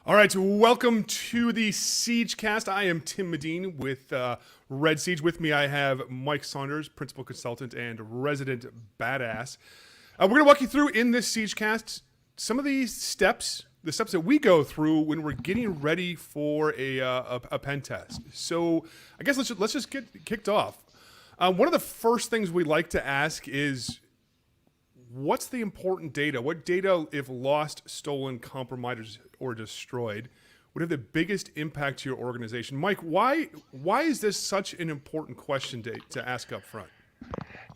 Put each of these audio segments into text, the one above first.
All right, so welcome to the SiegeCast. I am Tim Medin with Red Siege. With me, I have Mike Saunders, principal consultant and resident badass. We're going to walk you through in this SiegeCast some of these steps, the steps that we go through when we're getting ready for a pen test. So I guess let's just get kicked off. One of the first things we like to ask is, what's the important data? What data, if lost, stolen, compromised, or destroyed, would have the biggest impact to your organization? Mike, why is this such an important question to ask up front?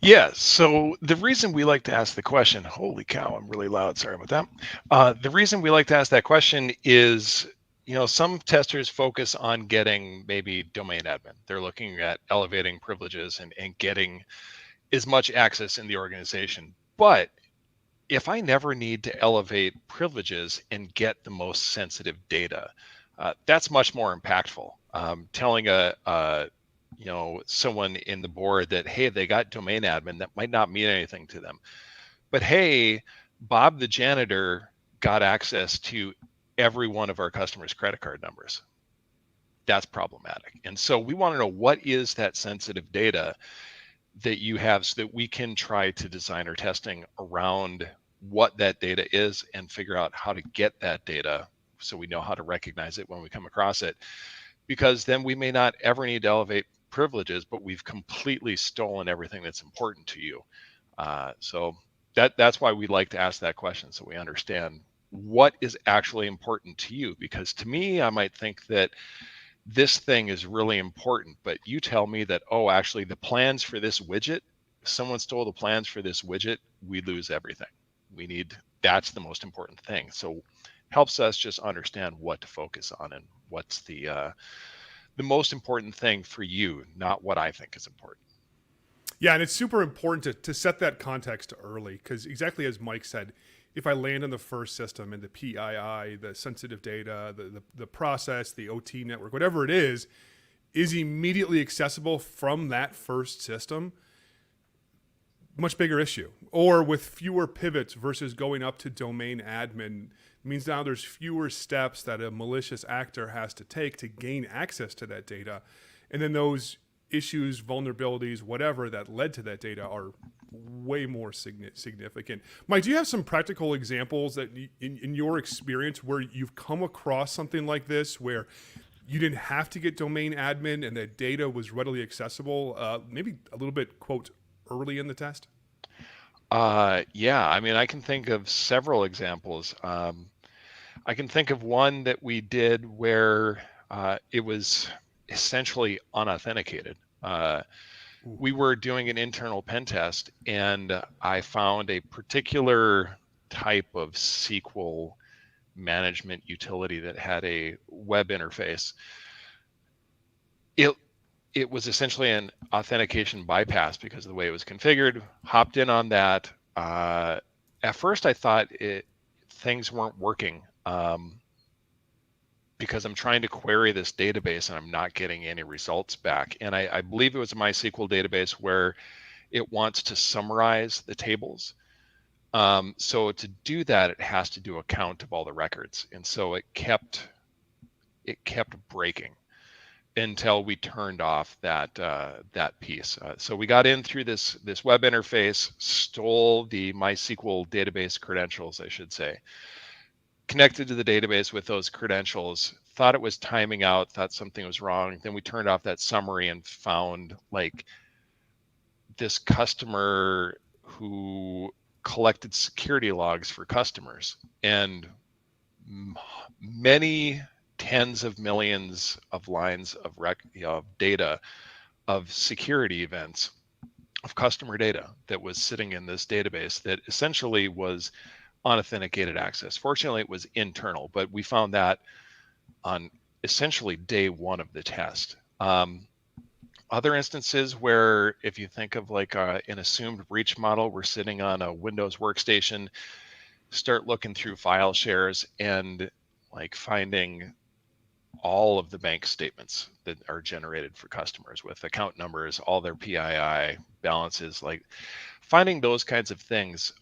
Yeah, so the reason we like to ask the question, holy cow, I'm really loud, sorry about that. The reason we like to ask that question is, some testers focus on getting maybe domain admin. They're looking at elevating privileges and getting as much access in the organization. But if I never need to elevate privileges and get the most sensitive data, that's much more impactful. Telling someone in the board that, hey, they got domain admin, that might not mean anything to them. But hey, Bob the janitor got access to every one of our customers' credit card numbers. That's problematic. And so we want to know, what is that sensitive data that you have, so that we can try to design our testing around what that data is and figure out how to get that data so we know how to recognize it when we come across it. Because then we may not ever need to elevate privileges, but we've completely stolen everything that's important to you. So that's why we like to ask that question, so we understand what is actually important to you. Because to me, I might think that this thing is really important, but you tell me that, oh, actually the plans for this widget, if someone stole the plans for this widget, we lose everything. That's the most important thing. So helps us just understand what to focus on and what's the most important thing for you, not what I think is important. Yeah, and it's super important to set that context early, because exactly as Mike said, if I land on the first system and the PII, the sensitive data, the process, the OT network, whatever it is immediately accessible from that first system, much bigger issue. Or with fewer pivots versus going up to domain admin, means now there's fewer steps that a malicious actor has to take to gain access to that data. And then those issues, vulnerabilities, whatever that led to that data are way more significant. Mike, do you have some practical examples that in your experience where you've come across something like this, where you didn't have to get domain admin and that data was readily accessible, maybe a little bit, quote, early in the test? Yeah, I mean, I can think of several examples. I can think of one that we did where it was essentially unauthenticated. We were doing an internal pen test, and I found a particular type of SQL management utility that had a web interface. It was essentially an authentication bypass because of the way it was configured. Hopped in on that. At first, I thought things weren't working because I'm trying to query this database and I'm not getting any results back. And I believe it was a MySQL database where it wants to summarize the tables. So to do that, it has to do a count of all the records. And so it kept breaking until we turned off that piece. So we got in through this web interface, stole the MySQL database credentials, I should say, connected to the database with those credentials, thought it was timing out, thought something was wrong. Then we turned off that summary and found like this customer who collected security logs for customers, and many tens of millions of lines of data of security events of customer data that was sitting in this database that essentially was unauthenticated access. Fortunately, it was internal, but we found that on essentially day one of the test. Other instances where, if you think of like an assumed breach model, we're sitting on a Windows workstation, start looking through file shares and like finding all of the bank statements that are generated for customers with account numbers, all their PII balances, like finding those kinds of things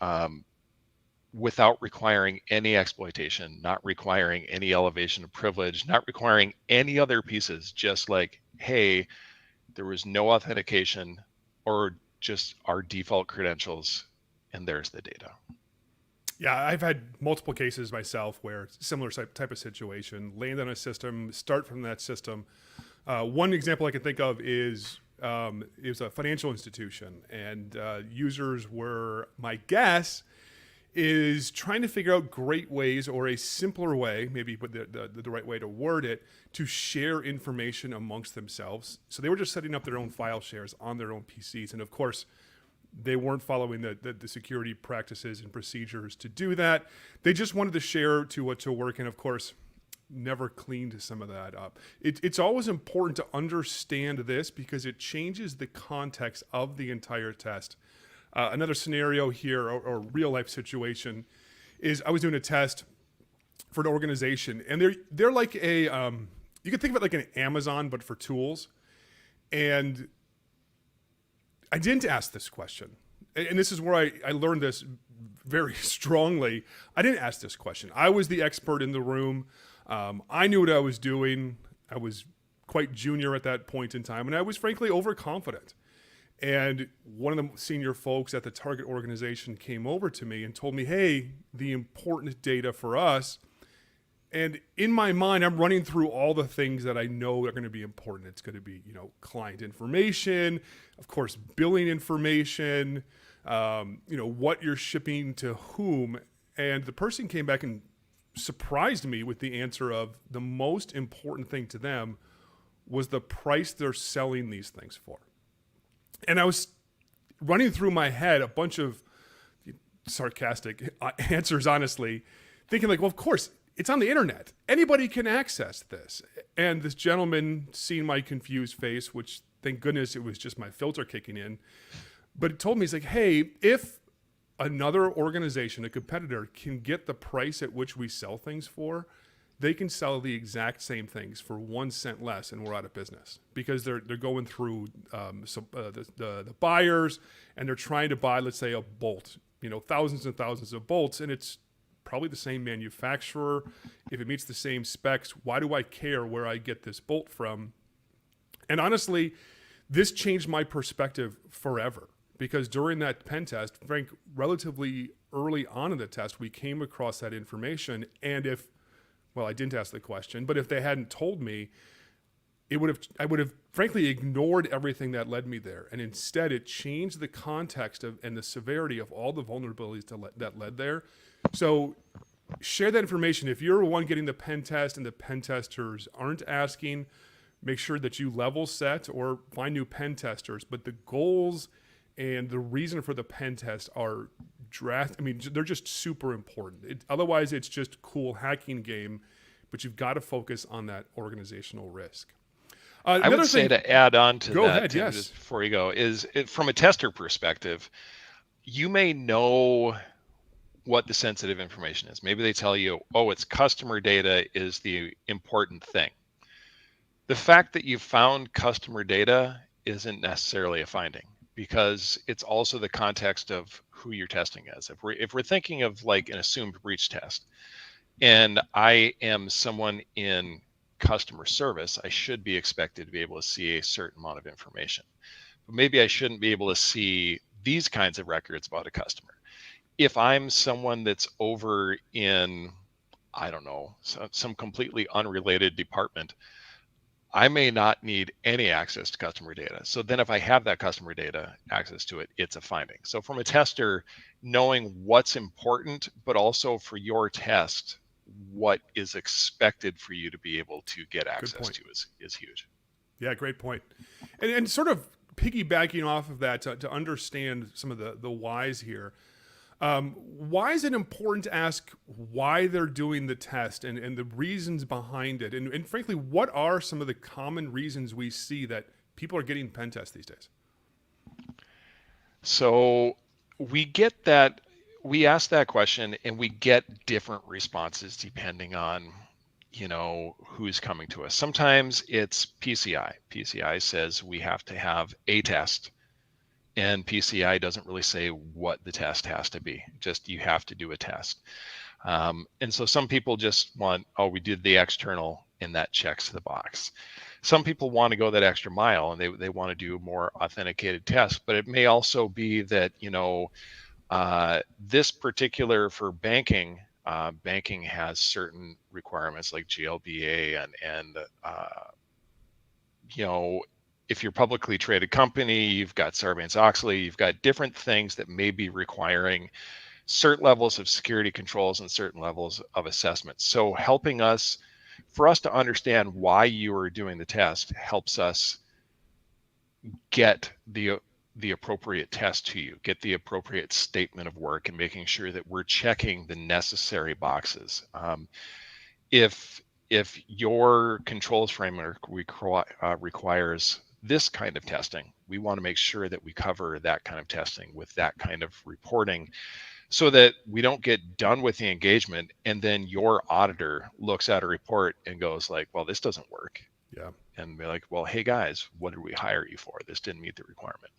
without requiring any exploitation, not requiring any elevation of privilege, not requiring any other pieces, just like, hey, there was no authentication or just our default credentials, and there's the data. Yeah, I've had multiple cases myself where similar type of situation, land on a system, start from that system. One example I can think of is it was a financial institution, and users were, my guess, is trying to figure out great ways or a simpler way, maybe the right way to word it, to share information amongst themselves. So they were just setting up their own file shares on their own PCs. And of course, they weren't following the security practices and procedures to do that. They just wanted to share to work. And of course, never cleaned some of that up. It's always important to understand this because it changes the context of the entire test. Another scenario here, or real life situation, is I was doing a test for an organization, and they're like a you can think of it like an Amazon but for tools. And I didn't ask this question, and this is where I learned this very strongly. I didn't ask this question. I was the expert in the room. I knew what I was doing. I was quite junior at that point in time, and I was frankly overconfident. And one of the senior folks at the target organization came over to me and told me, hey, the important data for us. And in my mind, I'm running through all the things that I know are going to be important. It's going to be, client information, of course, billing information, what you're shipping to whom. And the person came back and surprised me with the answer of the most important thing to them was the price they're selling these things for. And I was running through my head a bunch of sarcastic answers, honestly, thinking like, well, of course, it's on the internet. Anybody can access this. And this gentleman, seeing my confused face, which thank goodness it was just my filter kicking in, but it told me, he's like, hey, if another organization, a competitor, can get the price at which we sell things for, they can sell the exact same things for 1 cent less, and we're out of business because they're going through the buyers, and they're trying to buy, let's say, a bolt, thousands and thousands of bolts, and it's probably the same manufacturer. If it meets the same specs, why do I care where I get this bolt from? And honestly, this changed my perspective forever because during that pen test, Frank, relatively early on in the test, we came across that information, and I didn't ask the question, but if they hadn't told me, I would have frankly ignored everything that led me there. And instead it changed the context and the severity of all the vulnerabilities that led there. So share that information. If you're the one getting the pen test and the pen testers aren't asking, make sure that you level set or find new pen testers. But the goals and the reason for the pen test are they're just super important. Otherwise, it's just cool hacking game, but you've got to focus on that organizational risk. I would say to add on to go that, ahead, Tim, yes. just before you go, from a tester perspective, you may know what the sensitive information is. Maybe they tell you, oh, it's customer data is the important thing. The fact that you found customer data isn't necessarily a finding, because it's also the context of who you're testing as. If we're thinking of like an assumed breach test, and I am someone in customer service, I should be expected to be able to see a certain amount of information. But maybe I shouldn't be able to see these kinds of records about a customer. If I'm someone that's over in, I don't know, some completely unrelated department, I may not need any access to customer data. So then if I have that customer data access to it, it's a finding. So from a tester, knowing what's important, but also for your test, what is expected for you to be able to get access to is huge. Yeah, great point. And sort of piggybacking off of that to understand some of the whys here. Why is it important to ask why they're doing the test and the reasons behind it? And frankly, what are some of the common reasons we see that people are getting pen tests these days? So we ask that question and we get different responses depending on, who's coming to us. Sometimes it's PCI. PCI says we have to have a test And PCI doesn't really say what the test has to be, just you have to do a test. And so some people just want, oh, we did the external and that checks the box. Some people want to go that extra mile and they want to do more authenticated tests, but it may also be that, this particular for banking, banking has certain requirements like GLBA and if you're a publicly traded company, you've got Sarbanes-Oxley, you've got different things that may be requiring certain levels of security controls and certain levels of assessment. So for us to understand why you are doing the test helps us get the appropriate test to you, get the appropriate statement of work, and making sure that we're checking the necessary boxes. If your controls framework requires this kind of testing, we want to make sure that we cover that kind of testing with that kind of reporting, so that we don't get done with the engagement and then your auditor looks at a report and goes like, well, this doesn't work. Yeah. And be like, well, hey guys, what did we hire you for? This didn't meet the requirement.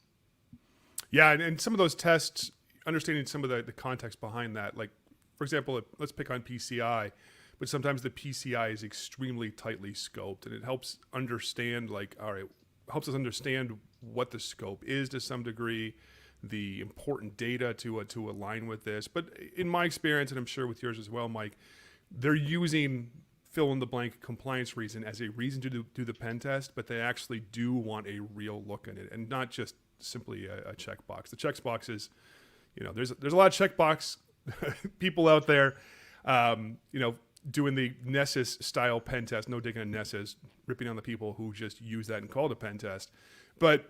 Yeah, and some of those tests, understanding some of the context behind that, like, for example, let's pick on PCI, but sometimes the PCI is extremely tightly scoped, and it helps understand, like, all right, helps us understand what the scope is to some degree, the important data to align with this. But in my experience, and I'm sure with yours as well, Mike, they're using fill in the blank compliance reason as a reason to do the pen test, but they actually do want a real look at it and not just simply a checkbox. The checkbox is, there's a lot of checkbox people out there, doing the Nessus style pen test, no digging on Nessus, ripping on the people who just use that and call it a pen test. But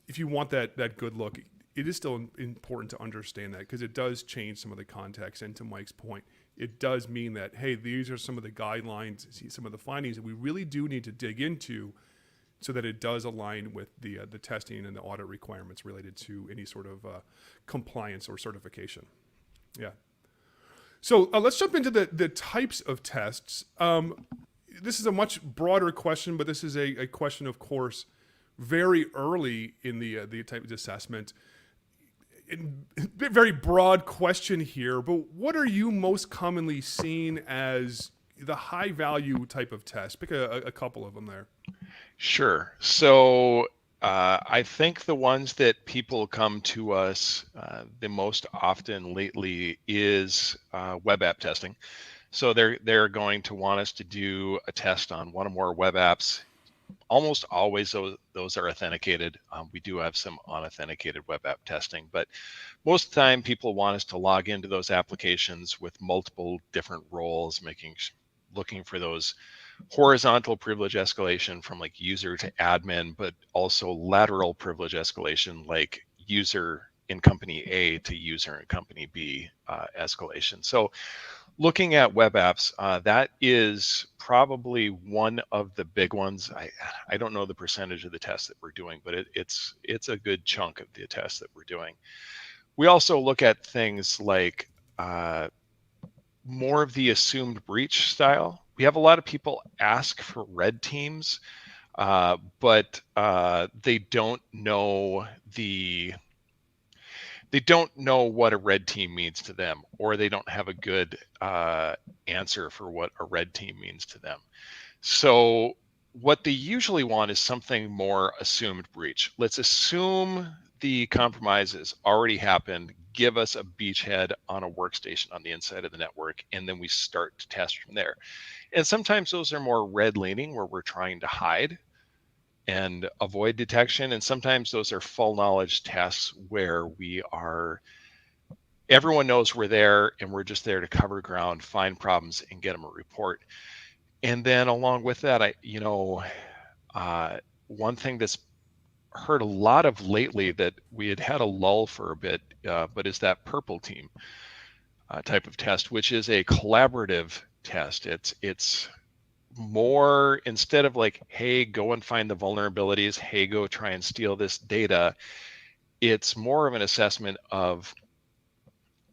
if you want that good look, it is still important to understand that, because it does change some of the context. And to Mike's point, it does mean that, hey, these are some of the guidelines, some of the findings that we really do need to dig into, so that it does align with the testing and the audit requirements related to any sort of compliance or certification. Yeah. So let's jump into the types of tests. This is a much broader question, but this is a question, of course, very early in the type of assessment. Very broad question here, but what are you most commonly seeing as the high value type of test? Pick a couple of them there. Sure. So I think the ones that people come to us the most often lately is web app testing. So they're going to want us to do a test on one or more web apps. Almost always those are authenticated. We do have some unauthenticated web app testing, but most of the time people want us to log into those applications with multiple different roles, looking for those horizontal privilege escalation from like user to admin, but also lateral privilege escalation, like user in company A to user in company B escalation. So looking at web apps, that is probably one of the big ones. I don't know the percentage of the tests that we're doing, but it's a good chunk of the tests that we're doing. We also look at things like more of the assumed breach style. We have a lot of people ask for red teams, but they don't know what a red team means to them, or they don't have a good answer for what a red team means to them. So what they usually want is something more assumed breach. Let's assume the compromise has already happened. Give us a beachhead on a workstation on the inside of the network, and then we start to test from there. And sometimes those are more red leaning, where we're trying to hide and avoid detection. And sometimes those are full knowledge tests, where everyone knows we're there and we're just there to cover ground, find problems, and get them a report. And then along with that, one thing that's heard a lot of lately that we had a lull for a bit, but is that purple team type of test, which is a collaborative test. It's more, instead of like, hey, go and find the vulnerabilities, hey, go try and steal this data, it's more of an assessment of,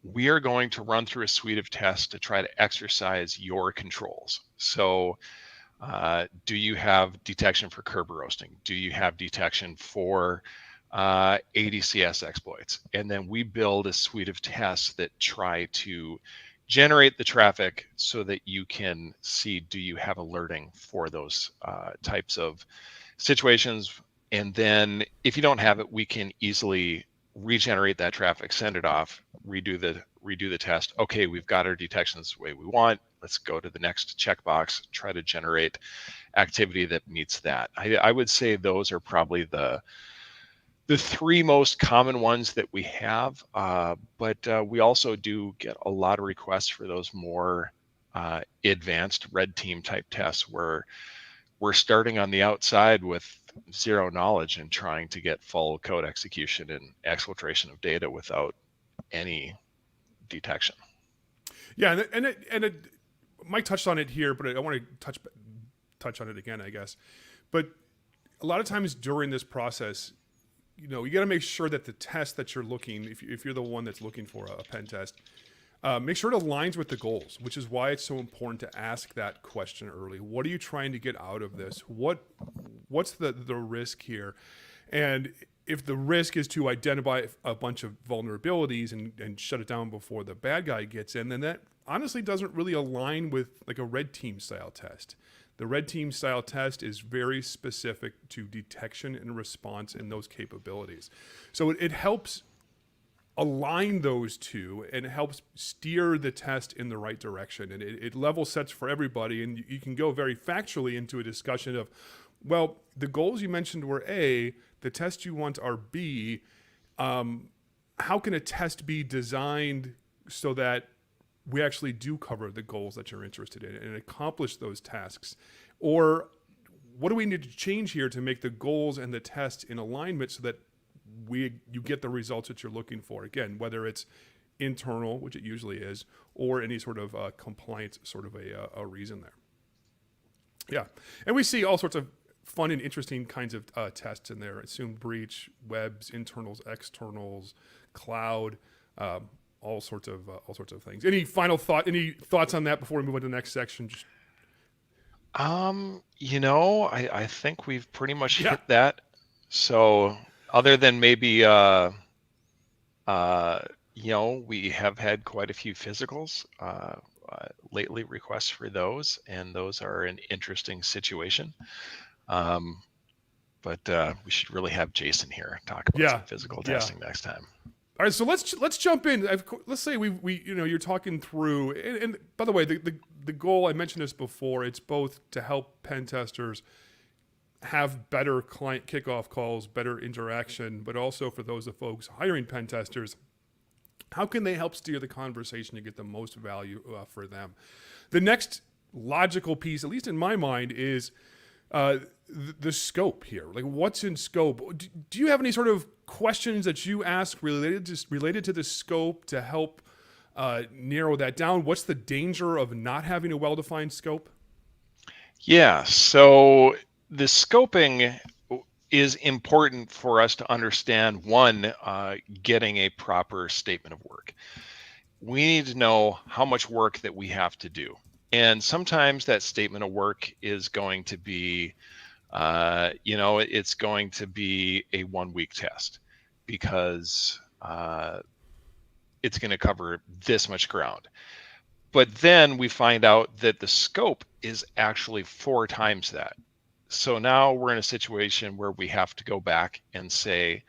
we are going to run through a suite of tests to try to exercise your controls. So do you have detection for Kerber roasting? Do you have detection for ADCS exploits. And then we build a suite of tests that try to generate the traffic so that you can see, do you have alerting for those types of situations? And then if you don't have it, we can easily regenerate that traffic, send it off, redo the test. Okay, we've got our detections the way we want. Let's go to the next checkbox, try to generate activity that meets that. I would say those are probably the three most common ones that we have, but we also do get a lot of requests for those more advanced red team type tests where we're starting on the outside with zero knowledge and trying to get full code execution and exfiltration of data without any detection. Yeah, Mike touched on it here, but I want to touch on it again, I guess. But a lot of times during this process, you got to make sure that the test that you're looking, if you're the one that's looking for a pen test, make sure it aligns with the goals, which is why it's so important to ask that question early. What are you trying to get out of this? What's the risk here? And if the risk is to identify a bunch of vulnerabilities and shut it down before the bad guy gets in, then that honestly doesn't really align with like a red team style test. The red team style test is very specific to detection and response and those capabilities. So it helps align those two and it helps steer the test in the right direction. And it level sets for everybody. And you can go very factually into a discussion of, well, the goals you mentioned were A, the tests you want are B. How can a test be designed so that we actually do cover the goals that you're interested in and accomplish those tasks? Or what do we need to change here to make the goals and the test in alignment so that you get the results that you're looking for? Again, whether it's internal, which it usually is, or any sort of compliance sort of a reason there. Yeah. And we see all sorts of fun and interesting kinds of tests in there. Assumed breach, webs, internals, externals, cloud, all sorts of things. Any final thoughts on that before we move on to the next section? I think we've pretty much hit that. So other than maybe, we have had quite a few physicals lately, requests for those, and those are an interesting situation. But we should really have Jason here talk about some physical testing next time. All right, so let's jump in. Let's say we you're talking through, and by the way, the goal, I mentioned this before, it's both to help pen testers have better client kickoff calls, better interaction, but also for those of folks hiring pen testers, how can they help steer the conversation to get the most value for them? The next logical piece, at least in my mind, is the scope here. Like, what's in scope? Do you have any sort of questions that you ask related to the scope to help narrow that down? What's the danger of not having a well-defined scope? Yeah, so the scoping is important for us to understand, one, getting a proper statement of work. We need to know how much work that we have to do. And sometimes that statement of work is going to be, it's going to be a 1 week test because it's going to cover this much ground. But then we find out that the scope is actually 4 times that. So now we're in a situation where we have to go back and say,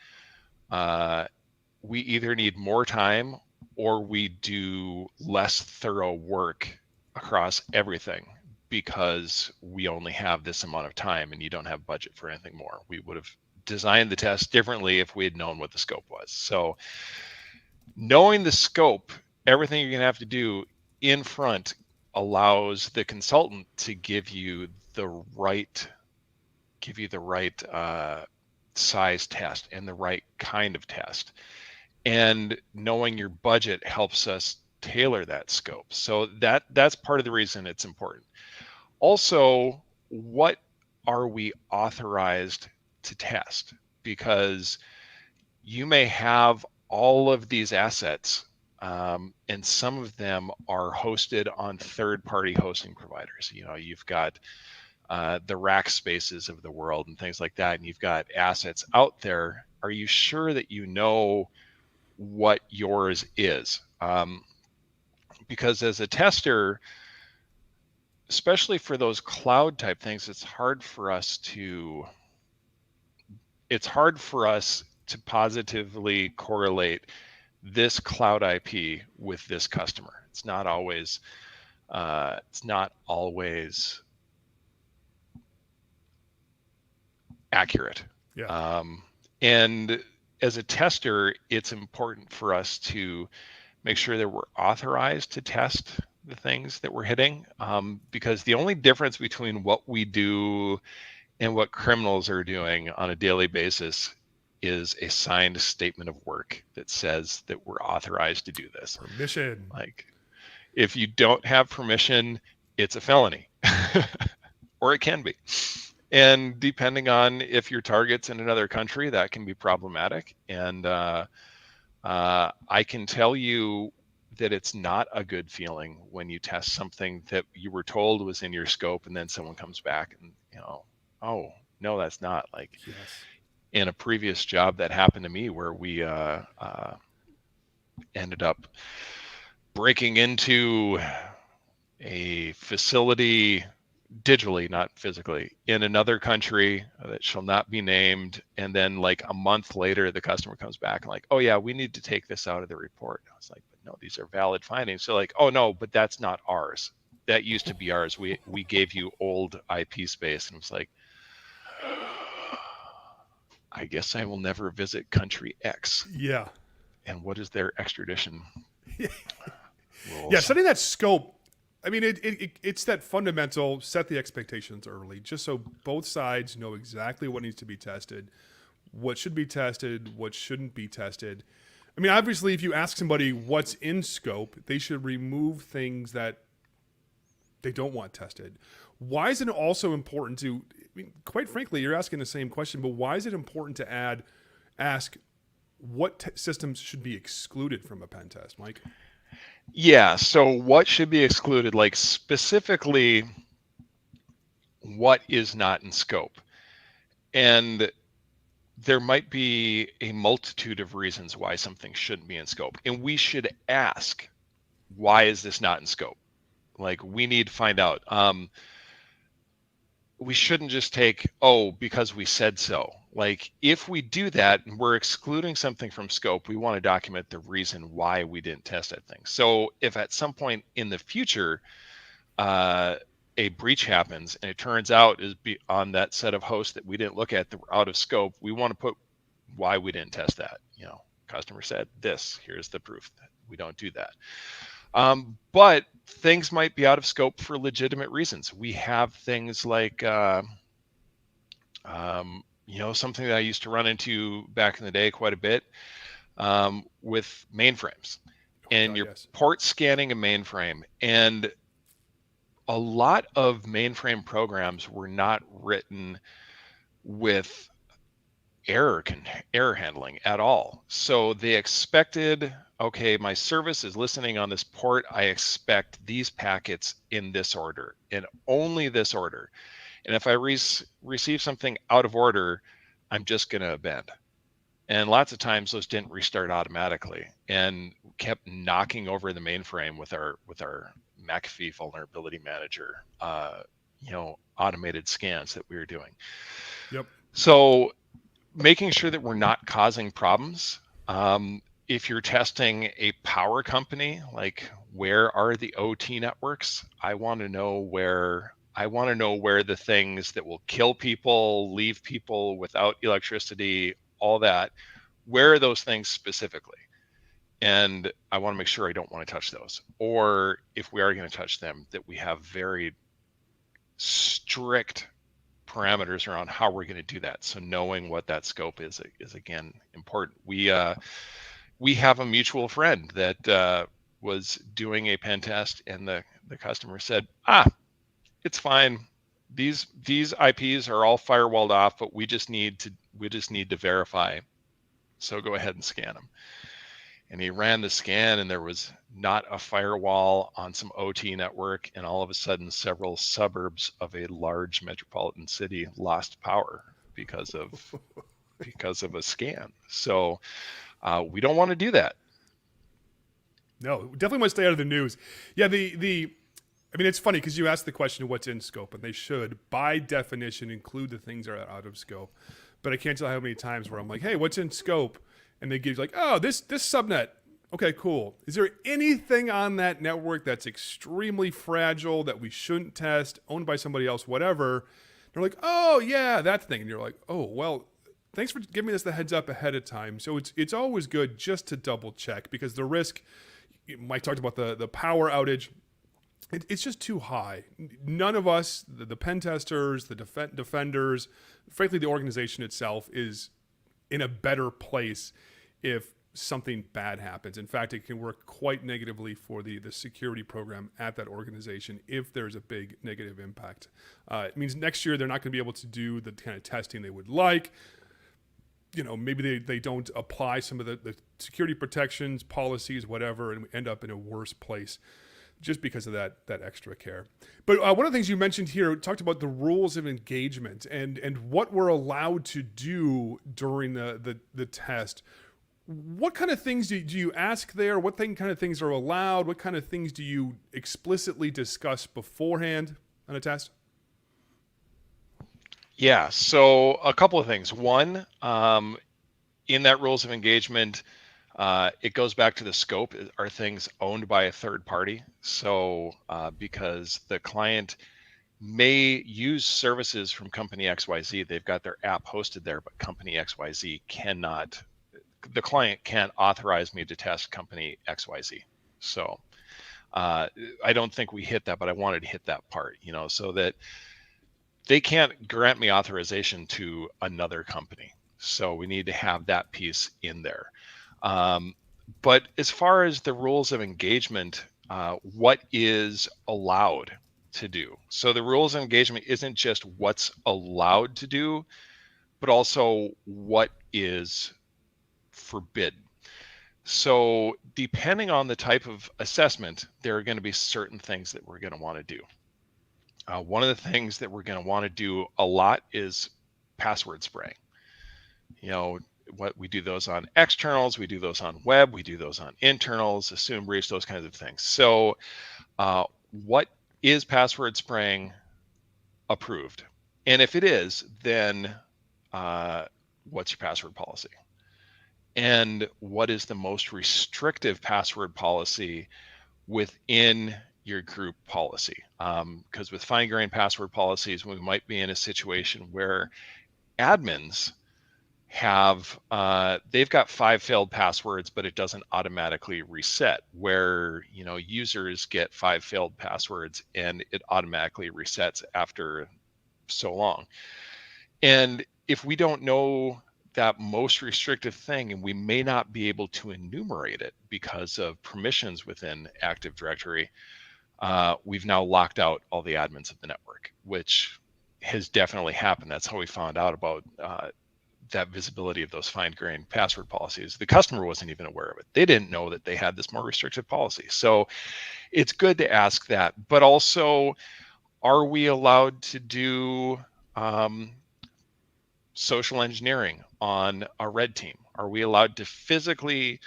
we either need more time or we do less thorough work across everything because we only have this amount of time and you don't have budget for anything more. We would have designed the test differently if we had known what the scope was. So knowing the scope, everything you're going to have to do in front allows the consultant to give you the right size test and the right kind of test. And knowing your budget helps us tailor that scope. So that's part of the reason it's important. Also, what are we authorized to test? Because you may have all of these assets, and some of them are hosted on third-party hosting providers. You've got the rack spaces of the world and things like that, and you've got assets out there are you sure that you know what yours is? Because as a tester, especially for those cloud type things, it's hard for us to positively correlate this cloud IP with this customer. It's not always accurate. Yeah. And as a tester, it's important for us to make sure that we're authorized to test the things that we're hitting, because the only difference between what we do and what criminals are doing on a daily basis is a signed statement of work that says that we're authorized to do this. Permission. Like, if you don't have permission, it's a felony, or it can be. And depending on if your target's in another country, that can be problematic. And I can tell you that it's not a good feeling when you test something that you were told was in your scope, and then someone comes back and, oh, no, that's not. Like, Yes. in a previous job that happened to me where we ended up breaking into a facility digitally, not physically, in another country that shall not be named. And then like a month later, the customer comes back and like, oh yeah, we need to take this out of the report. I was like, but no, these are valid findings. So like, oh no, but that's not ours. That used to be ours. We gave you old IP space. And it was like, I guess I will never visit country X. Yeah. And what is their extradition rules? Yeah, setting that scope. I mean, it's that fundamental, set the expectations early, just so both sides know exactly what needs to be tested, what should be tested, what shouldn't be tested. I mean, obviously, if you ask somebody what's in scope, they should remove things that they don't want tested. Why is it also important to, I mean, quite frankly, you're asking the same question, but why is it important to ask what systems should be excluded from a pen test, Mike? Yeah, so what should be excluded, like specifically what is not in scope? And there might be a multitude of reasons why something shouldn't be in scope. And we should ask, why is this not in scope? Like, we need to find out. We shouldn't just take, oh, because we said so. Like, if we do that and we're excluding something from scope, we want to document the reason why we didn't test that thing. So if at some point in the future a breach happens and it turns out is on that set of hosts that we didn't look at that were out of scope, we want to put why we didn't test that. Customer said this, here's the proof that we don't do that. But things might be out of scope for legitimate reasons. We have things like, something that I used to run into back in the day quite a bit with mainframes. And you're port scanning a mainframe. And a lot of mainframe programs were not written with error handling at all. So they expected, okay, my service is listening on this port. I expect these packets in this order and only this order. And if I receive something out of order, I'm just going to append. And lots of times those didn't restart automatically and kept knocking over the mainframe with our McAfee vulnerability manager, automated scans that we were doing. Yep. So making sure that we're not causing problems. If you're testing a power company, like, where are the OT networks? I want to know where the things that will kill people, leave people without electricity, all that, where are those things specifically? And I want to make sure I don't want to touch those. Or if we are going to touch them, that we have very strict parameters around how we're going to do that. So knowing what that scope is again important. We have a mutual friend that was doing a pen test, and the customer said, it's fine. These IPs are all firewalled off, but we just need to verify. So go ahead and scan them. And he ran the scan, and there was not a firewall on some OT network. And all of a sudden, several suburbs of a large metropolitan city lost power because of because of a scan. So we don't want to do that. No, definitely want to stay out of the news. Yeah, I mean, it's funny because you asked the question of what's in scope, and they should, by definition, include the things that are out of scope. But I can't tell how many times where I'm like, hey, what's in scope? And they give like, oh, this subnet. Okay, cool. Is there anything on that network that's extremely fragile that we shouldn't test, owned by somebody else, whatever? They're like, oh, yeah, that thing. And you're like, oh, well, thanks for giving us the heads up ahead of time. So it's always good just to double check because the risk, Mike talked about the power outage. It's just too high. None of us, the pen testers, the defenders, frankly, the organization itself is in a better place if something bad happens. In fact, it can work quite negatively for the security program at that organization if there's a big negative impact. It means next year they're not going to be able to do the kind of testing they would like. You know, maybe they don't apply some of the security protections, policies, whatever, and we end up in a worse place just because of that extra care. But one of the things you mentioned here, talked about the rules of engagement and what we're allowed to do during the test. What kind of things do you ask there? What kind of things are allowed? What kind of things do you explicitly discuss beforehand on a test? Yeah, so a couple of things. One, in that rules of engagement, it goes back to the scope. Are things owned by a third party? So because the client may use services from company XYZ, they've got their app hosted there, but company XYZ cannot, the client can't authorize me to test company XYZ. So I don't think we hit that, but I wanted to hit that part, so that they can't grant me authorization to another company. So we need to have that piece in there. But as far as the rules of engagement, what is allowed to do? So the rules of engagement isn't just what's allowed to do, but also what is forbidden. So depending on the type of assessment, there are going to be certain things that we're going to want to do. One of the things that we're going to want to do a lot is password spraying. What we do those on externals, we do those on web, we do those on internals, assume breach, those kinds of things. So what is password spraying approved? And if it is, then what's your password policy? And what is the most restrictive password policy within your group policy? Because with fine-grained password policies, we might be in a situation where admins have they've got 5 failed passwords, but it doesn't automatically reset, where users get 5 failed passwords and it automatically resets after so long. And if we don't know that most restrictive thing, and we may not be able to enumerate it because of permissions within Active Directory, we've now locked out all the admins of the network, which has definitely happened. That's how we found out about that visibility of those fine-grained password policies. The customer wasn't even aware of it. They didn't know that they had this more restrictive policy. So it's good to ask that. But also, are we allowed to do social engineering on a red team? Are we allowed to physically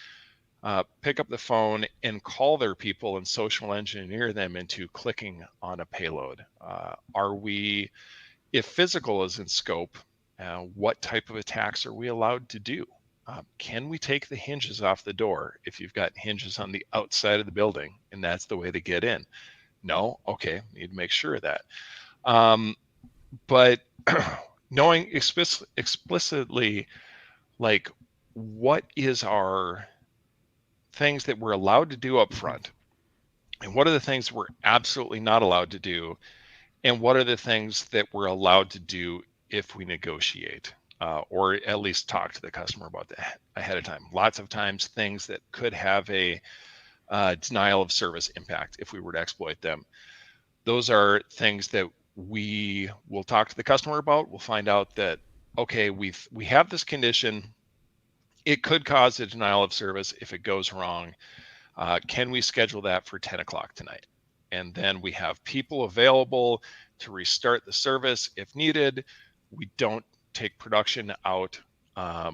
pick up the phone and call their people and social engineer them into clicking on a payload? If physical is in scope, what type of attacks are we allowed to do? Can we take the hinges off the door if you've got hinges on the outside of the building and that's the way to get in? No? Okay, need to make sure of that. But knowing explicitly, like, what is our things that we're allowed to do up front, and what are the things we're absolutely not allowed to do, and what are the things that we're allowed to do if we negotiate, or at least talk to the customer about that ahead of time. Lots of times things that could have a denial of service impact if we were to exploit them. Those are things that we will talk to the customer about. We'll find out that, okay, we have this condition. It could cause a denial of service if it goes wrong. Can we schedule that for 10 o'clock tonight? And then we have people available to restart the service if needed. We don't take production out We're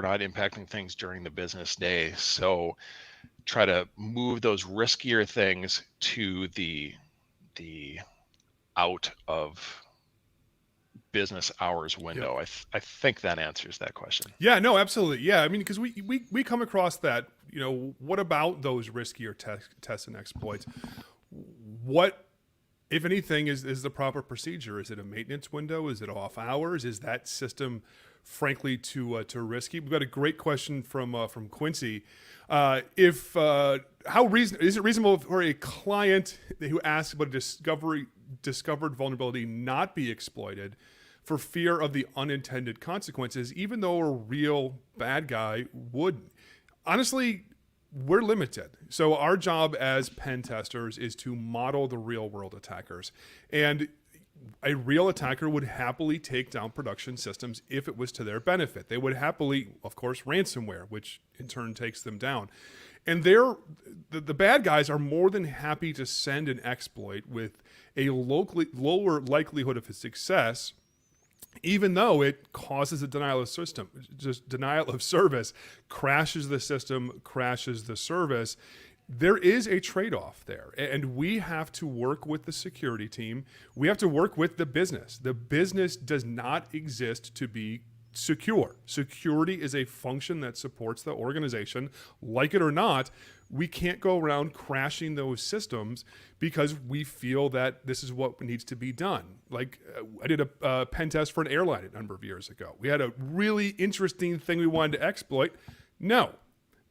not impacting things during the business day. So try to move those riskier things to the out of business hours window. Yep. I think that answers that question. Yeah, no, absolutely. Yeah, I mean, because we come across that. What about those riskier tests and exploits? What, if anything, is the proper procedure? Is it a maintenance window? Is it off hours? Is that system, frankly, too risky? We've got a great question from Quincy. Is it reasonable for a client who asks about a discovered vulnerability not be exploited for fear of the unintended consequences, even though a real bad guy wouldn't? Honestly, we're limited. So our job as pen testers is to model the real world attackers. And a real attacker would happily take down production systems if it was to their benefit. They would happily, of course, ransomware, which in turn takes them down. And the bad guys are more than happy to send an exploit with a lower likelihood of success, even though it causes a denial of service, crashes the system, crashes the service. There is a trade-off there, and we have to work with the security team. We have to work with the business. The business does not exist to be secure. Security is a function that supports the organization. Like it or not, we can't go around crashing those systems because we feel that this is what needs to be done. Like I did a pen test for an airline a number of years ago. We had a really interesting thing we wanted to exploit. No,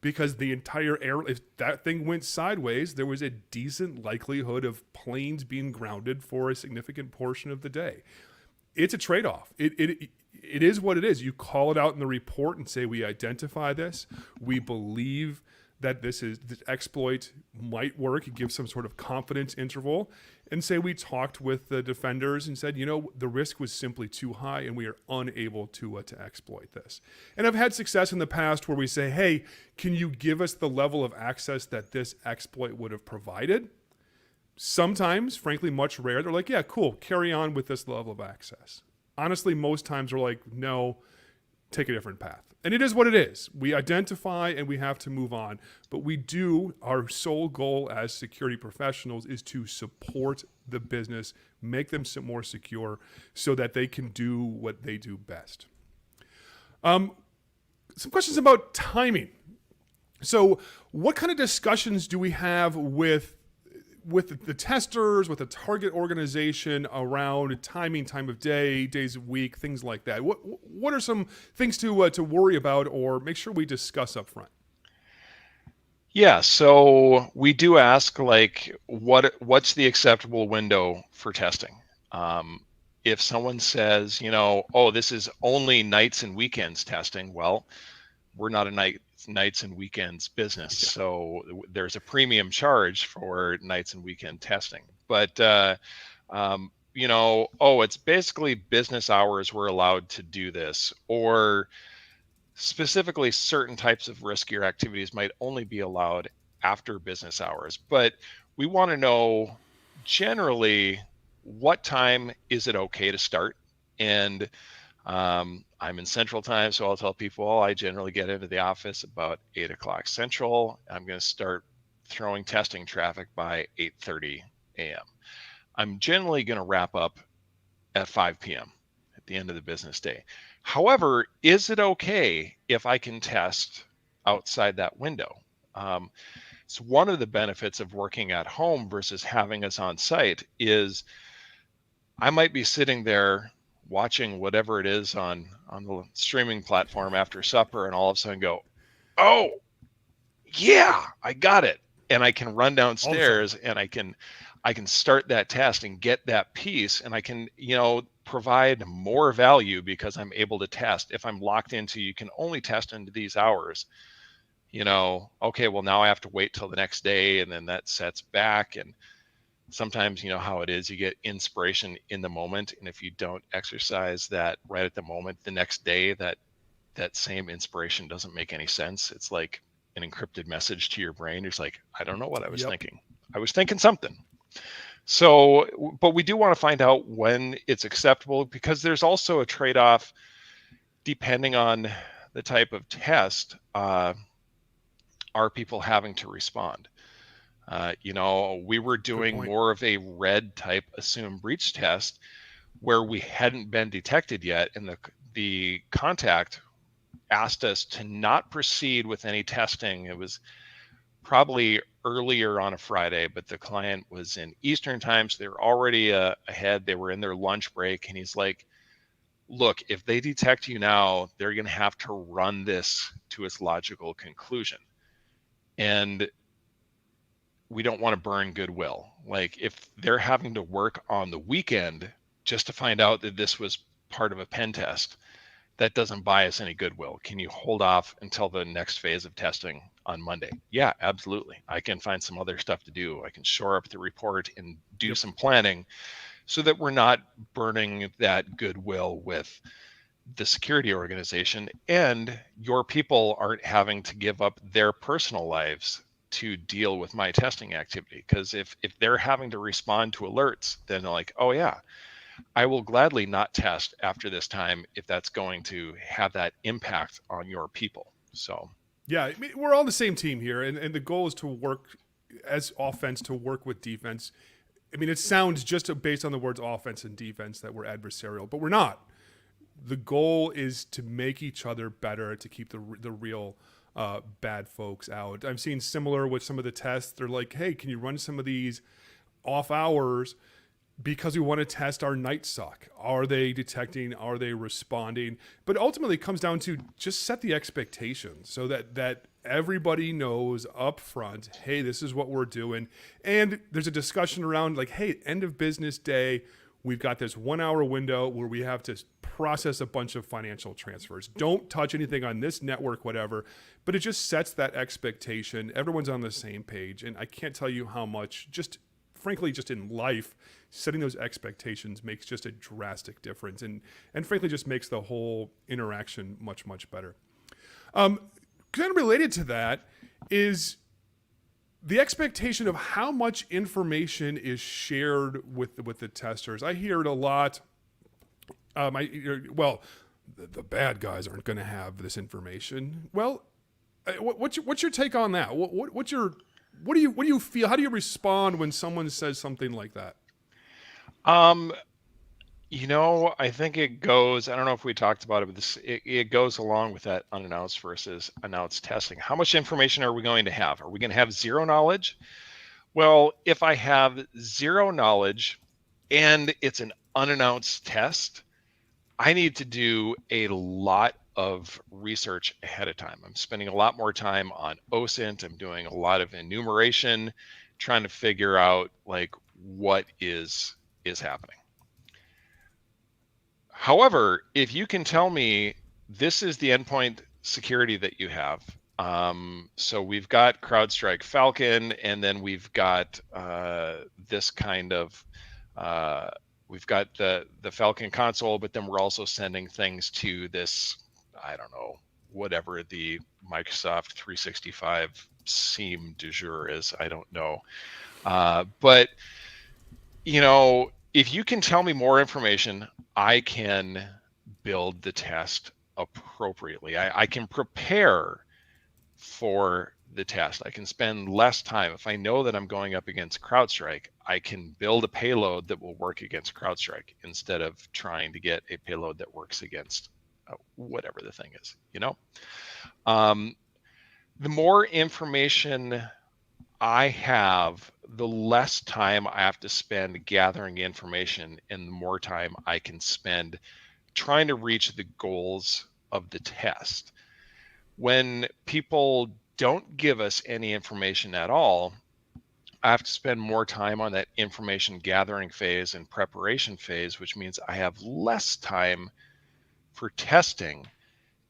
because the entire if that thing went sideways, there was a decent likelihood of planes being grounded for a significant portion of the day. It's a trade-off. It is what it is. You call it out in the report and say, we identify this. We believe that this exploit might work. Give some sort of confidence interval, and say we talked with the defenders and said, the risk was simply too high and we are unable to exploit this. And I've had success in the past where we say, hey, can you give us the level of access that this exploit would have provided? Sometimes, frankly, much rare, they're like, yeah, cool, carry on with this level of access. Honestly, most times they're like, no, take a different path. And it is what it is. We identify and we have to move on. But our sole goal as security professionals is to support the business, make them more secure so that they can do what they do best. Some questions about timing. So what kind of discussions do we have with the testers, with the target organization around timing, time of day, days of week, things like that? What are some things to worry about or make sure we discuss up front? Yeah, so we do ask, like, what's the acceptable window for testing? If someone says, this is only nights and weekends testing, well, we're not a nights and weekends business. Yeah. So there's a premium charge for nights and weekend testing. But, it's basically business hours we're allowed to do this, or specifically certain types of riskier activities might only be allowed after business hours. But we want to know generally what time is it okay to start. And I'm in Central Time, so I'll tell people I generally get into the office about 8 o'clock Central. I'm going to start throwing testing traffic by 8:30 a.m. I'm generally going to wrap up at 5 p.m. at the end of the business day. However, is it okay if I can test outside that window? So one of the benefits of working at home versus having us on site is I might be sitting there watching whatever it is on the streaming platform after supper, and all of a sudden go, oh yeah, I got it. And I can run downstairs and I can start that test and get that piece, and I can, provide more value because I'm able to test. If I'm locked into, you can only test into these hours, okay, well now I have to wait till the next day, and then that sets back. And sometimes, how it is, you get inspiration in the moment, and if you don't exercise that right at the moment, the next day that same inspiration doesn't make any sense. It's like an encrypted message to your brain. It's like, I don't know what I was thinking. I was thinking something. So, but we do want to find out when it's acceptable, because there's also a trade-off. depending on the type of test, are people having to respond? We were doing more of a red type assume breach test where we hadn't been detected yet, and the contact asked us to not proceed with any testing. It was probably earlier on a Friday, but the client was in Eastern time, so they were already ahead. They were in their lunch break, and he's like, look, if they detect you now, they're going to have to run this to its logical conclusion. And we don't want to burn goodwill. Like, if they're having to work on the weekend just to find out that this was part of a pen test, that doesn't buy us any goodwill. Can you hold off until the next phase of testing on Monday? Yeah, absolutely. I can find some other stuff to do. I can shore up the report and do some planning so that we're not burning that goodwill with the security organization, and your people aren't having to give up their personal lives to deal with my testing activity. Because if they're having to respond to alerts, then they're like, oh yeah, I will gladly not test after this time if that's going to have that impact on your people. So Yeah, I mean, we're all on the same team here, and the goal is to work as offense to work with defense. I mean, it sounds just based on the words offense and defense that we're adversarial, but we're not. The goal is to make each other better, to keep the real bad folks out. I've seen similar with some of the tests. They're like, hey, can you run some of these off hours because we want to test our night suck? Are they detecting? Are they responding? But ultimately, it comes down to just set the expectations so that everybody knows up front, hey, this is what we're doing. And there's a discussion around like, hey, end of business day, we've got this 1 hour window where we have to process a bunch of financial transfers. Don't touch anything on this network, whatever. But it just sets that expectation. Everyone's on the same page. And I can't tell you how much, just frankly, just in life, setting those expectations makes just a drastic difference, and frankly just makes the whole interaction much, much better. Kind of related to that is the expectation of how much information is shared with the testers. I hear it a lot. The bad guys aren't going to have this information. Well, what's your take on that? What do you feel? How do you respond when someone says something like that? I think it goes, I don't know if we talked about it, but it goes along with that unannounced versus announced testing. How much information are we going to have? Are we going to have zero knowledge? Well, if I have zero knowledge and it's an unannounced test, I need to do a lot of research ahead of time. I'm spending a lot more time on OSINT. I'm doing a lot of enumeration, trying to figure out like what is happening. However, if you can tell me this is the endpoint security that you have, so we've got CrowdStrike Falcon, and then we've got this kind of, we've got the Falcon console, but then we're also sending things to this, I don't know, whatever the Microsoft 365 SIEM du jour is, I don't know. But if you can tell me more information, I can build the test appropriately. I can prepare for the test. I can spend less time. If I know that I'm going up against CrowdStrike, I can build a payload that will work against CrowdStrike instead of trying to get a payload that works against whatever the thing is. The more information I have, the less time I have to spend gathering information, and the more time I can spend trying to reach the goals of the test. When people don't give us any information at all, I have to spend more time on that information gathering phase and preparation phase, which means I have less time for testing.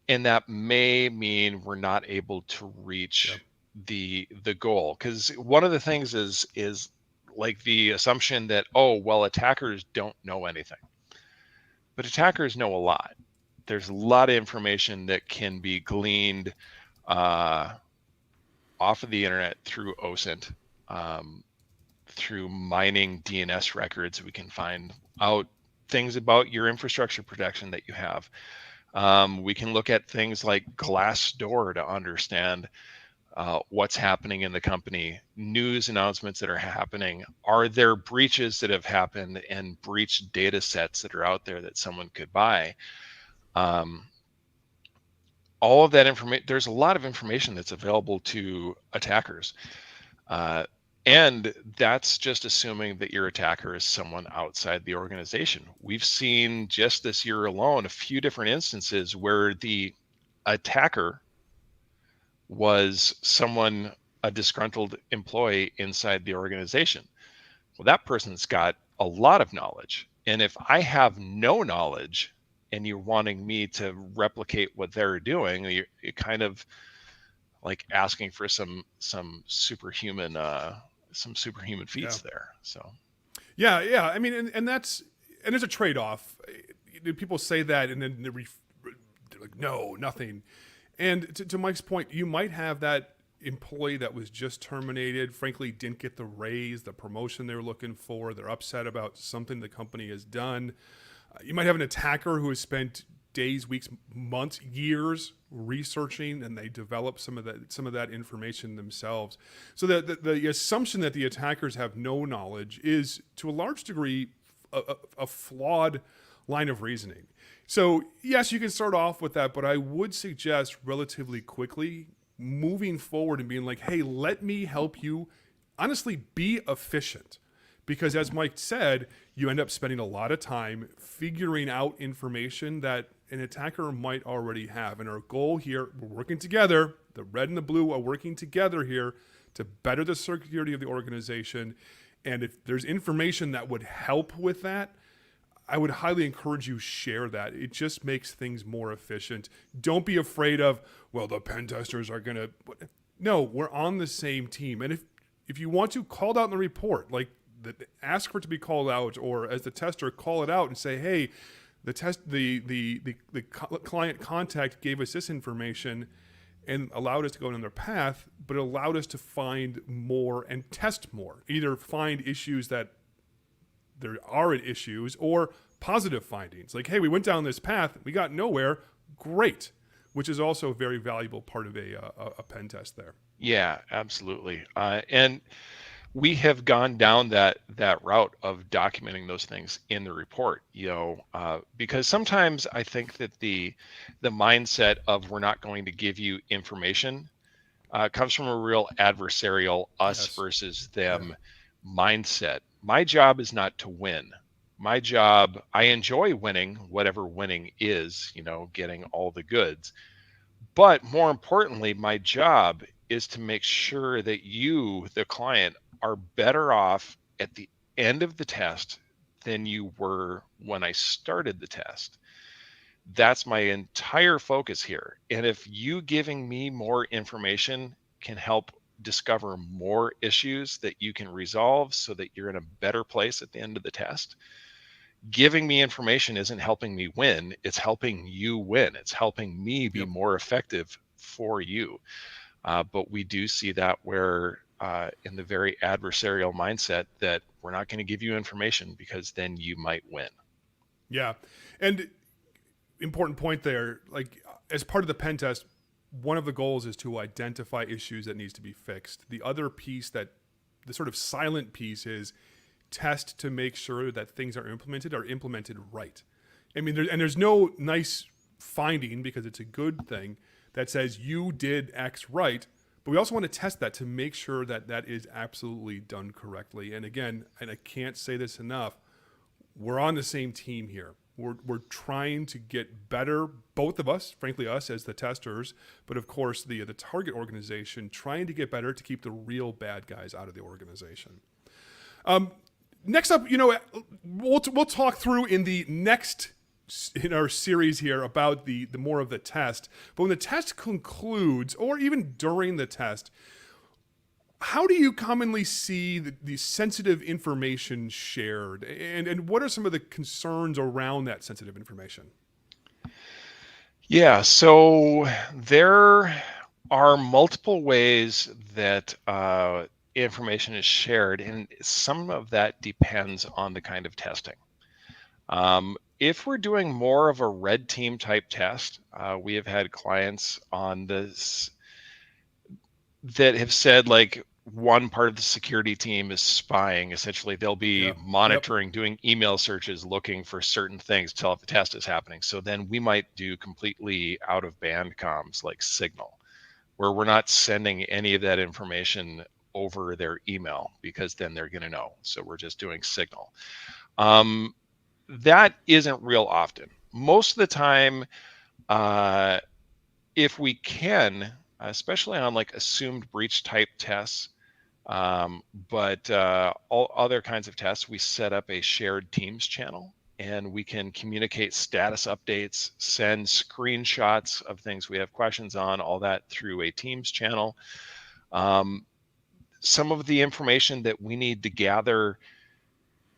And that may mean we're not able to reach the goal. Because one of the things is like the assumption that, attackers don't know anything. But attackers know a lot. There's a lot of information that can be gleaned off of the internet through OSINT, through mining DNS records. We can find out things about your infrastructure protection that you have. We can look at things like Glassdoor to understand what's happening in the company, news announcements that are happening. Are there breaches that have happened and breached data sets that are out there that someone could buy? All of that information, there's a lot of information that's available to attackers. And that's just assuming that your attacker is someone outside the organization. We've seen just this year alone a few different instances where the attacker was someone, a disgruntled employee inside the organization. Well, that person's got a lot of knowledge. And if I have no knowledge and you're wanting me to replicate what they're doing, you're kind of like asking for some superhuman feats there. So Yeah. I mean, and there's a trade-off. People say that, and then they're like, no, nothing. And to Mike's point, you might have that employee that was just terminated, frankly, didn't get the raise, the promotion they were looking for. They're upset about something the company has done. You might have an attacker who has spent days, weeks, months, years researching, and they develop some of that information themselves. So the assumption that the attackers have no knowledge is, to a large degree, a flawed line of reasoning. So yes, you can start off with that, but I would suggest relatively quickly moving forward and being like, hey, let me help you honestly be efficient. Because as Mike said, you end up spending a lot of time figuring out information that an attacker might already have. And our goal here, we're working together, the red and the blue are working together here to better the security of the organization. And if there's information that would help with that, I would highly encourage you share that. It just makes things more efficient. Don't be afraid of, well, the pen testers are going to... No, we're on the same team. And if you want to, call it out in the report, like ask for it to be called out, or as the tester, call it out and say, hey, the client contact gave us this information and allowed us to go down their path, but it allowed us to find more and test more. Either find issues that there are issues, or positive findings. Like, hey, we went down this path, we got nowhere, great. Which is also a very valuable part of a pen test there. Yeah, absolutely. And we have gone down that route of documenting those things in the report, because sometimes I think that the mindset of we're not going to give you information comes from a real adversarial us versus them mindset. My job is not to win. My job, I enjoy winning, whatever winning is, getting all the goods. But more importantly, my job is to make sure that you, the client, are better off at the end of the test than you were when I started the test. That's my entire focus here. And if you giving me more information can help discover more issues that you can resolve so that you're in a better place at the end of the test, giving me information isn't helping me win, it's helping you win. It's helping me be more effective for you. But we do see that where in the very adversarial mindset that we're not going to give you information because then you might win. Yeah. And important point there, like as part of the pen test, one of the goals is to identify issues that needs to be fixed. The other piece, the sort of silent piece, is test to make sure that things are implemented right. I mean, there's no nice finding, because it's a good thing, that says you did X right, but we also want to test that to make sure that that is absolutely done correctly. And again, and I can't say this enough, we're on the same team here. We're trying to get better, both of us, frankly, us as the testers, but of course the target organization, trying to get better to keep the real bad guys out of the organization. Next up, we'll talk through in our series here about the more of the test. But when the test concludes, or even during the test, how do you commonly see the sensitive information shared, and what are some of the concerns around that sensitive information? Yeah, so there are multiple ways that information is shared, and some of that depends on the kind of testing. if we're doing more of a red team type test, we have had clients on this that have said like one part of the security team is spying. Essentially, they'll be monitoring, doing email searches, looking for certain things to tell if the test is happening. So then we might do completely out of band comms like Signal, where we're not sending any of that information over their email because then they're going to know. So we're just doing Signal. That isn't real often. Most of the time, if we can, especially on like assumed breach type tests, but all other kinds of tests, we set up a shared Teams channel and we can communicate status updates, send screenshots of things we have questions on, all that through a Teams channel. Some of the information that we need to gather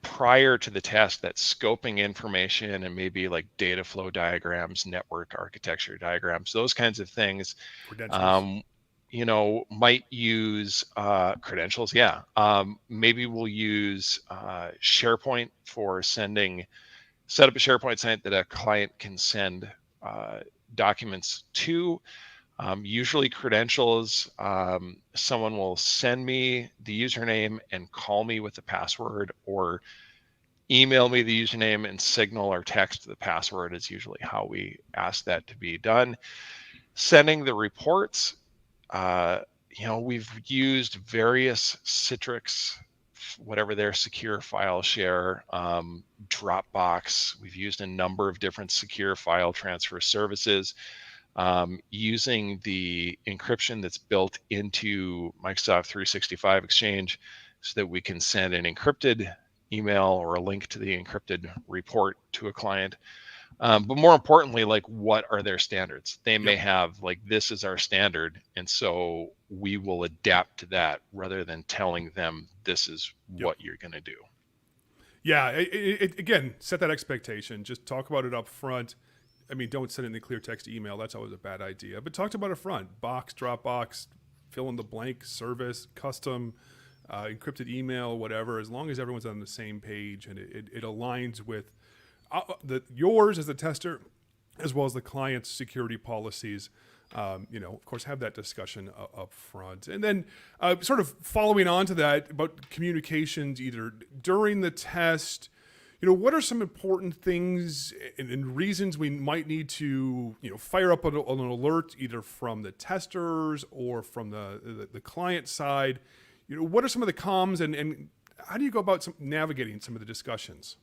prior to the test, that scoping information and maybe like data flow diagrams, network architecture diagrams, those kinds of things, might use credentials. Yeah. Maybe we'll use SharePoint for set up a SharePoint site that a client can send documents to. Usually credentials, someone will send me the username and call me with the password, or email me the username and Signal or text the password is usually how we ask that to be done. Sending the reports, we've used various Citrix, whatever their secure file share, Dropbox. We've used a number of different secure file transfer services. Using the encryption that's built into Microsoft 365 Exchange so that we can send an encrypted email or a link to the encrypted report to a client. But more importantly, like, what are their standards? They may have like, this is our standard, and so we will adapt to that rather than telling them this is what you're going to do. Yeah, again, set that expectation. Just talk about it up front. I mean, don't send it in a clear text email. That's always a bad idea. But talk about it up front. Box, Dropbox, fill in the blank, service, custom, encrypted email, whatever. As long as everyone's on the same page and it aligns with yours as the tester, as well as the client's security policies. Of course, have that discussion up front. And then sort of following on to that about communications, either during the test, what are some important things and reasons we might need to, fire up an alert either from the testers or from the client side? What are some of the comms and how do you go about navigating some of the discussions?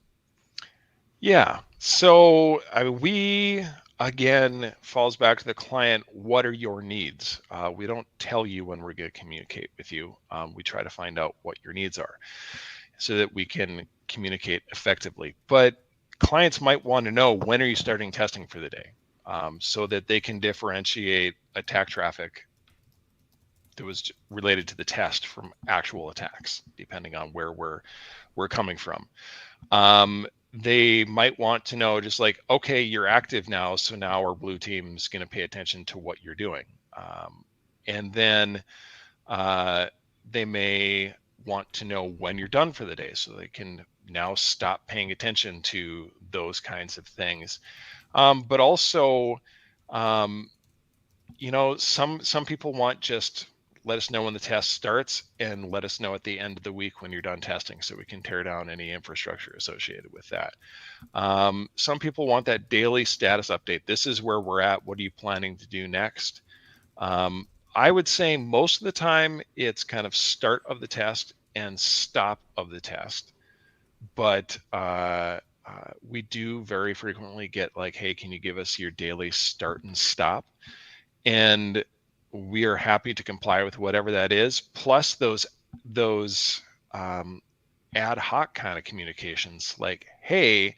Yeah. So we, again, falls back to the client. What are your needs? We don't tell you when we're going to communicate with you. We try to find out what your needs are so that we can communicate effectively. But clients might want to know, when are you starting testing for the day, so that they can differentiate attack traffic that was related to the test from actual attacks, depending on where we're coming from. They might want to know, just like, okay, you're active now, so now our blue team's going to pay attention to what you're doing. And then they may want to know when you're done for the day, so they can now stop paying attention to those kinds of things. But also, some people want just let us know when the test starts and let us know at the end of the week when you're done testing, so we can tear down any infrastructure associated with that. Some people want that daily status update. This is where we're at. What are you planning to do next? I would say most of the time it's kind of start of the test and stop of the test. But we do very frequently get like, hey, can you give us your daily start and stop? And we are happy to comply with whatever that is, plus those ad hoc kind of communications, like, hey,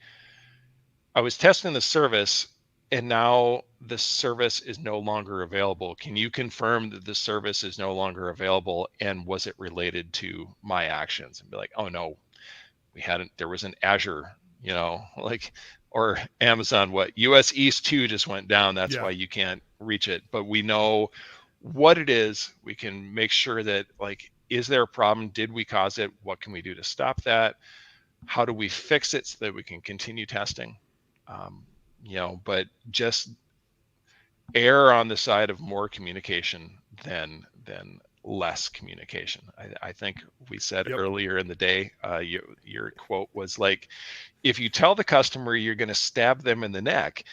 I was testing the service and now the service is no longer available. Can you confirm that the service is no longer available, and was it related to my actions? And be like, oh no, there was an Azure, or Amazon, US East 2 just went down. That's why you can't reach it. But we know what it is. We can make sure that, like, is there a problem? Did we cause it? What can we do to stop that? How do we fix it so that we can continue testing? But just err on the side of more communication than less communication. I think we said Yep. earlier in the day, your quote was like, if you tell the customer you're going to stab them in the neck,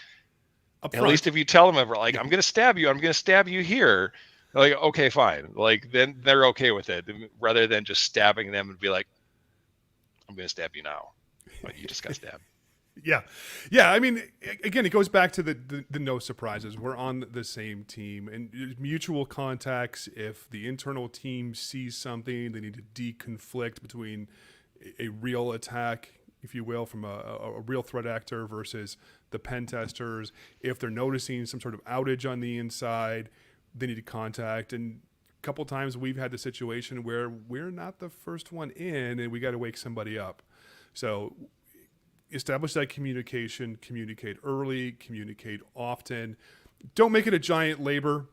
Up at least front. if you tell them, like, Yeah. I'm going to stab you here, like, okay, fine. Like, then they're okay with it, rather than just stabbing them and be like, I'm going to stab you now. But you just got stabbed. Yeah. Yeah. I mean, again, it goes back to the no surprises. We're on the same team, and mutual contacts. If the internal team sees something, they need to deconflict between a real attack, if you will, from a real threat actor versus the pen testers. If they're noticing some sort of outage on the inside, they need to contact. And a couple times we've had the situation where we're not the first one in and we got to wake somebody up. So establish that communication, communicate early, communicate often. Don't make it a giant labor.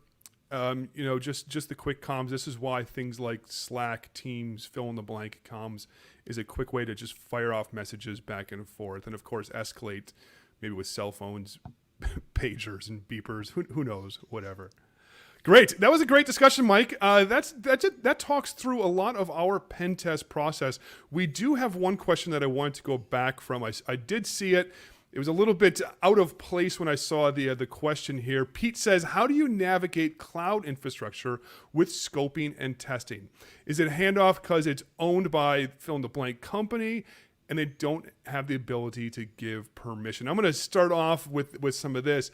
Just the quick comms. This is why things like Slack, Teams, fill in the blank comms is a quick way to just fire off messages back and forth. And of course, escalate maybe with cell phones, pagers and beepers, who knows, whatever. Great. That was a great discussion, Mike. That's it. That talks through a lot of our pen test process. We do have one question that I wanted to go back from. I did see it. It was a little bit out of place when I saw the question here. Pete says, how do you navigate cloud infrastructure with scoping and testing? Is it handoff because it's owned by fill in the blank company and they don't have the ability to give permission? I'm going to start off with some of this.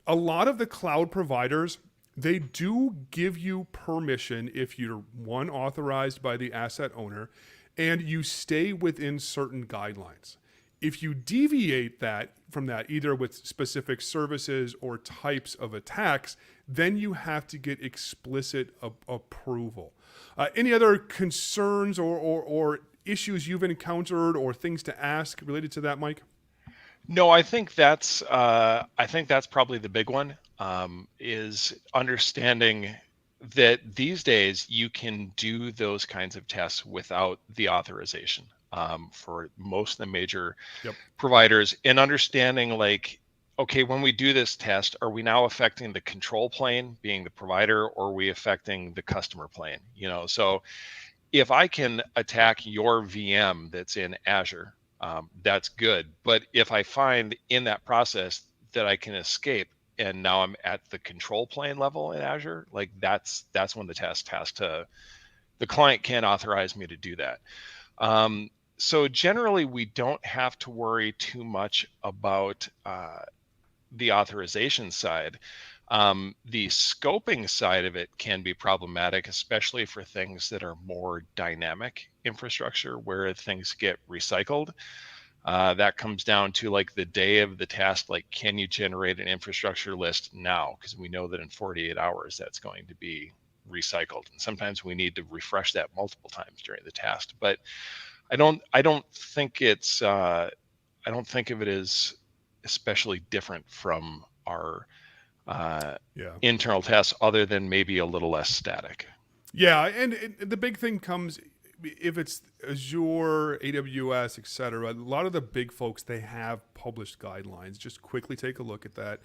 A lot of the cloud providers, they do give you permission if you're authorized by the asset owner and you stay within certain guidelines. If you deviate from that, either with specific services or types of attacks, then you have to get explicit approval. Any other concerns or issues you've encountered or things to ask related to that, Mike? No, I think that's probably the big one, is understanding that these days you can do those kinds of tests without the authorization, for most of the major providers, and understanding, like, okay, when we do this test, are we now affecting the control plane, being the provider, or are we affecting the customer plane? So if I can attack your VM that's in Azure, that's good. But if I find in that process that I can escape and now I'm at the control plane level in Azure, like that's when the test has to, the client can't authorize me to do that. So generally we don't have to worry too much about the authorization side. The scoping side of it can be problematic, especially for things that are more dynamic infrastructure where things get recycled. That comes down to, like, the day of the test, like, can you generate an infrastructure list now? Because we know that in 48 hours that's going to be recycled. And sometimes we need to refresh that multiple times during the test. But I don't think it's I don't think of it as especially different from our internal tests, other than maybe a little less static. Yeah, and the big thing comes if it's Azure, AWS, etc. A lot of the big folks, they have published guidelines. Just quickly take a look at that.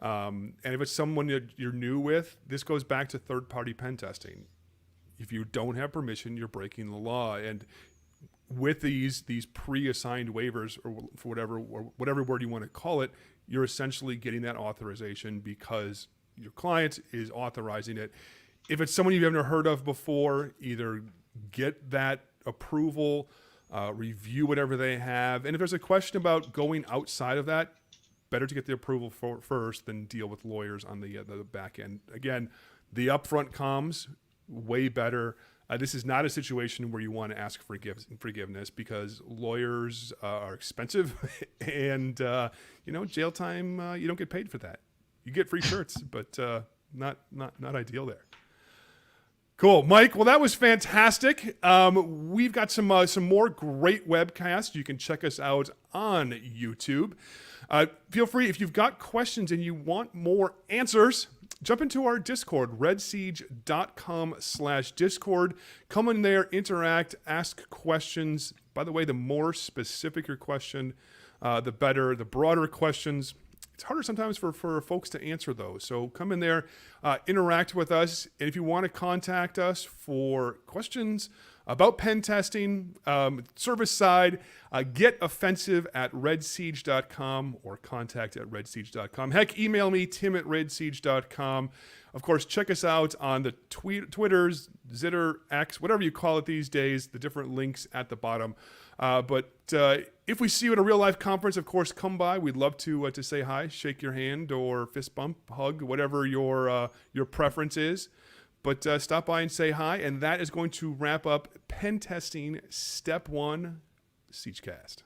And if it's someone that you're new with, this goes back to third-party pen testing. If you don't have permission, you're breaking the law. And with these pre-assigned waivers, or for whatever word you want to call it, you're essentially getting that authorization because your client is authorizing it. If it's someone you've never heard of before, either get that approval, review whatever they have. And if there's a question about going outside of that, better to get the approval first than deal with lawyers on the back end. Again, the upfront comms, way better. This is not a situation where you want to ask forgiveness because lawyers are expensive and, jail time, you don't get paid for that. You get free shirts, but not ideal there. Cool, Mike. Well, that was fantastic. We've got some more great webcasts. You can check us out on YouTube. Feel free, if you've got questions and you want more answers, jump into our Discord, redsiege.com/Discord. Come in there, interact, ask questions. By the way, the more specific your question, the better. The broader questions, it's harder sometimes for folks to answer those. So come in there, interact with us. And if you want to contact us for questions about pen testing, service side, get offensive at redsiege.com or contact at redsiege.com. Heck, email me, tim@redsiege.com. Of course, check us out on the Twitters, Zitter, X, whatever you call it these days, the different links at the bottom. But if we see you at a real life conference, of course, come by. We'd love to say hi, shake your hand, or fist bump, hug, whatever your preference is. But stop by and say hi. And that is going to wrap up Pen Testing Step 1 SiegeCast.